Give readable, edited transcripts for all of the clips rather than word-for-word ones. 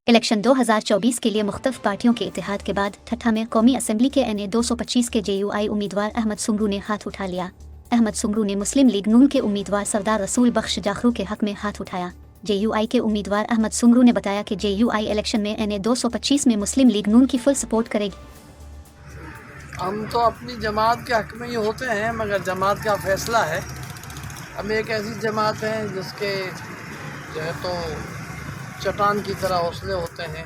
Election 2024 के लिए मुख्तलिफ पार्टियों के इत्तेहाद के बाद ठट्ठा में कौमी असम्बली के NA 225 के JUI उम्मीदवार अहमद सुंगरू ने हाथ उठा लिया। अहमद सुंगरू ने मुस्लिम लीग नून के उम्मीदवार सरदार रसूल बख्श जाखरू के हक में हाथ उठाया। JUI के उम्मीदवार अहमद सुंगरू ने बताया कि JUI इलेक्शन में NA 225 में मुस्लिम लीग नून की फुल सपोर्ट करेगी। हम तो अपनी जमात के हक में ही होते हैं, मगर जमात का फ़ैसला है। हम एक ऐसी जमात है जिसके जो है तो चट्टान की तरह हौसले होते हैं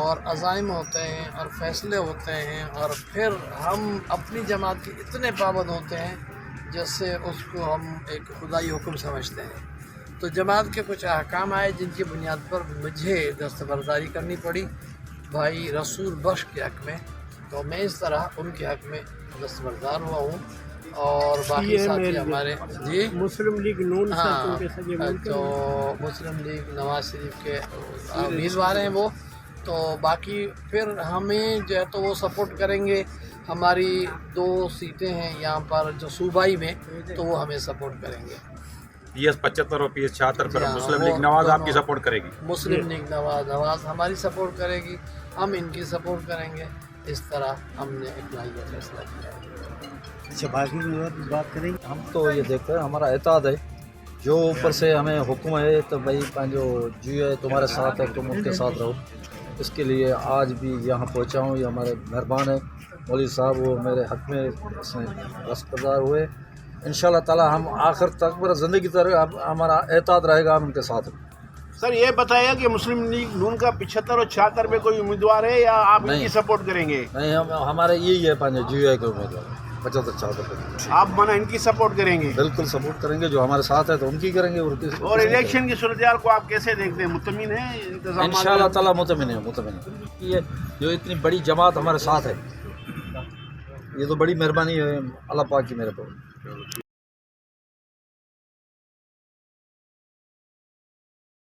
और अज़ाइम होते हैं और फ़ैसले होते हैं, और फिर हम अपनी जमात के इतने पाबंद होते हैं जिससे उसको हम एक खुदाई हुक्म समझते हैं। तो जमात के कुछ अहकाम आए जिनकी बुनियाद पर मुझे दस्तबरदारी करनी पड़ी भाई रसूल बख्श के हक़ में, तो मैं इस तरह उनके हक़ में दस्तबरदार हुआ हूँ। और बाकी साथी हमारे जी मुस्लिम लीग नून तो मुस्लिम लीग नवाज शरीफ के उम्मीदवार हैं वो, तो बाकी फिर हमें जो है तो वो सपोर्ट करेंगे। हमारी 2 सीटें हैं यहाँ पर जो सूबाई में, तो वो हमें सपोर्ट करेंगे। PS 75 और PS 76 पर मुस्लिम लीग नवाज आपकी सपोर्ट करेगी। मुस्लिम लीग नवाज हमारी सपोर्ट करेगी, हम इनकी सपोर्ट करेंगे। इस तरह हमने इकलाई का फैसला किया है। अच्छा, बाकी की बात करें। हम तो ये देखते हैं, हमारा एताद है जो ऊपर से हमें हुक्म है तो भाई जो जी है तुम्हारे साथ है, तुम उनके साथ रहो। इसके लिए आज भी यहाँ पहुँचा हूँ। ये हमारे मेहरबान है मौलवी साहब, वो मेरे हक़ में इसमें दस्तबरदार हुए। इंशाअल्लाह ताला हम आखिर तक पूरा ज़िंदगी तक हमारा एताद रहेगा, हम उनके साथ। सर ये बताइए कि मुस्लिम लीग नून का 75 और 76 में कोई उम्मीदवार है या आप इनकी सपोर्ट करेंगे? नहीं, हमारे यही है पाँच GUI के उम्मीदवार 75-76। आप मना इनकी सपोर्ट करेंगे? बिल्कुल सपोर्ट करेंगे, जो हमारे साथ है तो उनकी करेंगे। और इलेक्शन की सूरत को आप कैसे देखते हैं? मुतमिन है इंशाअल्लाह ताला? मुतमिन है। ये जो इतनी बड़ी जमात हमारे साथ है, ये तो बड़ी मेहरबानी है अल्लाह पाक की मेरे पर।